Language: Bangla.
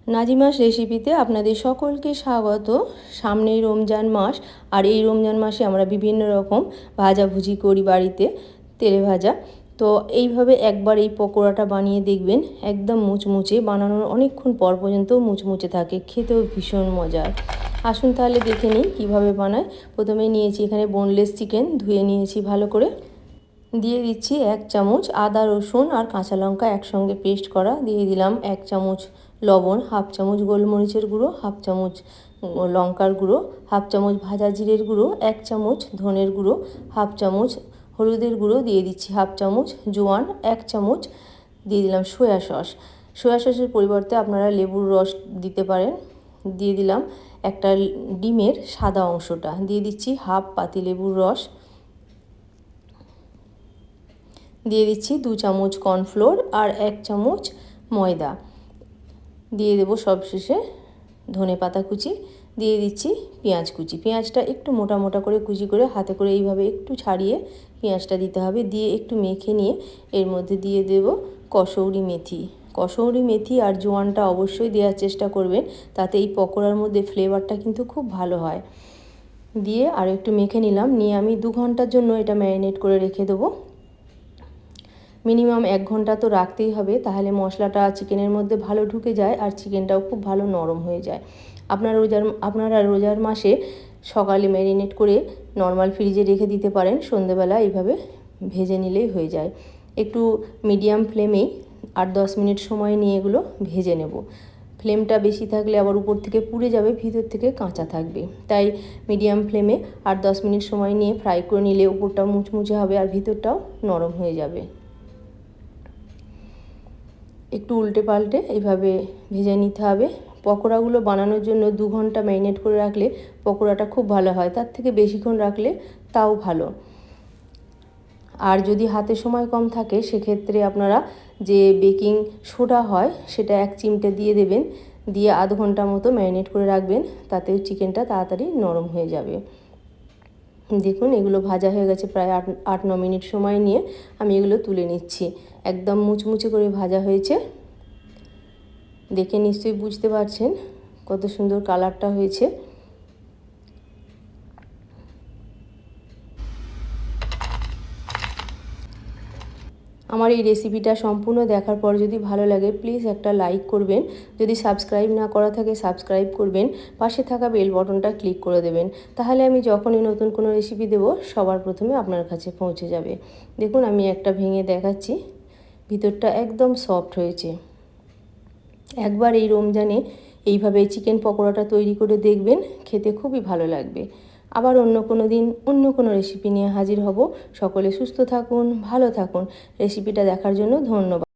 নাজিমাস রেসিপিতে আপনাদের সকলকে স্বাগত। সামনেই রমজান মাস, আর এই রমজান মাসে আমরা বিভিন্ন রকম ভাজাভুজি করি বাড়িতে, তেলে ভাজা। তো এইভাবে একবার এই পকোড়াটা বানিয়ে দেখবেন, একদম মুচমুচে, বানানোর অনেকক্ষণ পর পর্যন্ত মুচমুচে থাকে, খেতেও ভীষণ মজার। আসুন তাহলে দেখে নিই কীভাবে বানায়। প্রথমে নিয়েছি এখানে বোনলেস চিকেন, ধুয়ে নিয়েছি ভালো করে। দিয়ে দিচ্ছি 1 চামচ আদা, রসুন আর কাঁচা লঙ্কা একসঙ্গে পেস্ট করা। দিয়ে দিলাম 1 চামচ লবণ, 1/2 চামচ গোলমরিচের গুঁড়ো, 1/2 চামচ লঙ্কার গুঁড়ো, 1/2 চামচ ভাজা জিরের গুঁড়ো, 1 চামচ ধনের গুঁড়ো, 1/2 চামচ হলুদের গুঁড়ো, দিয়ে দিচ্ছি 1/2 চামচ জোয়ান, 1 চামচ দিয়ে দিলাম সয়া সস। সয়া সসের পরিবর্তে আপনারা লেবুর রস দিতে পারেন। দিয়ে দিলাম একটা ডিমের সাদা অংশটা, দিয়ে দিচ্ছি 1/2 পাতিলেবুর রস, দিয়ে দিচ্ছি 2 চামচ কর্নফ্লোর আর 1 চামচ ময়দা। দিয়ে দেবো সবশেষে ধনেপাতা কুচি, দিয়ে দিচ্ছি পেঁয়াজ কুচি। পেঁয়াজটা একটু মোটা মোটা করে কুচি করে হাতে করে এইভাবে একটু ছাড়িয়ে পেঁয়াজটা দিতে হবে। দিয়ে একটু মেখে নিয়ে এর মধ্যে দিয়ে দেব কসৌরি মেথি। কসৌরি মেথি আর জোয়ানটা অবশ্যই দেওয়ার চেষ্টা করবেন, তাতে এই পকোড়ার মধ্যে ফ্লেভারটা কিন্তু খুব ভালো হয়। দিয়ে আর একটু মেখে নিলাম, নিয়ে আমি 2 ঘন্টার জন্য এটা ম্যারিনেট করে রেখে দেবো। মিনিমাম 1 ঘন্টা তো রাখতেই হবে, তাহলে মশলাটা চিকেনের মধ্যে ভালো ঢুকে যায় আর চিকেনটাও খুব ভালো নরম হয়ে যায়। আপনারা রোজার মাসে সকালে ম্যারিনেট করে নর্মাল ফ্রিজে রেখে দিতে পারেন, সন্ধেবেলা এইভাবে ভেজে নিলেই হয়ে যায়। একটু মিডিয়াম ফ্লেমেই 8-10 মিনিট সময় নিয়ে এগুলো ভেজে নেব। ফ্লেমটা বেশি থাকলে আবার উপর থেকে পুড়ে যাবে, ভিতর থেকে কাঁচা থাকবে। তাই মিডিয়াম ফ্লেমে 8-10 মিনিট সময় নিয়ে ফ্রাই করে নিলে উপরটাও মুচমুচে হবে আর ভিতরটাও নরম হয়ে যাবে। একটু উল্টে পাল্টে এইভাবে ভেজে নিতে হবে। পকোড়াগুলো বানানোর জন্য 2 ঘন্টা ম্যারিনেট করে রাখলে পকোড়াটা খুব ভালো হয়, তার থেকে বেশিক্ষণ রাখলে তাও ভালো। আর যদি হাতে সময় কম থাকে সেক্ষেত্রে আপনারা যে বেকিং সোডা হয় সেটা 1 চিমটে দিয়ে দেবেন, দিয়ে আধ ঘন্টা মতো ম্যারিনেট করে রাখবেন, তাতেও চিকেনটা তাড়াতাড়ি নরম হয়ে যাবে। দেখুন এগুলো ভাজা হয়ে গেছে, প্রায় 8-9 মিনিট সময় নিয়ে আমি এগুলো তুলে নিচ্ছি। একদম মুচমুচে করে ভাজা হয়েছে, দেখে নিশ্চয়ই বুঝতে পারছেন কত সুন্দর কালারটা হয়েছে। আমার এই রেসিপিটা সম্পূর্ণ দেখার পর যদি ভালো লাগে প্লিজ একটা লাইক করবেন। যদি সাবস্ক্রাইব না করা থাকে সাবস্ক্রাইব করবেন, পাশে থাকা বেল বটনটা ক্লিক করে দেবেন, তাহলে আমি যখনই নতুন কোনো রেসিপি দেব সবার প্রথমে আপনার কাছে পৌঁছে যাবে। দেখুন আমি একটা ভেঙে দেখাচ্ছি, ভিতরটা একদম সফট হয়েছে। একবার এই রমজানে এইভাবে চিকেন পকোড়াটা তৈরি করে দেখবেন, খেতে খুবই ভালো লাগবে। আবার অন্য কোনো দিন অন্য কোনো রেসিপি নিয়ে হাজির হব। সকলে সুস্থ থাকুন, ভালো থাকুন। রেসিপিটা দেখার জন্য ধন্যবাদ।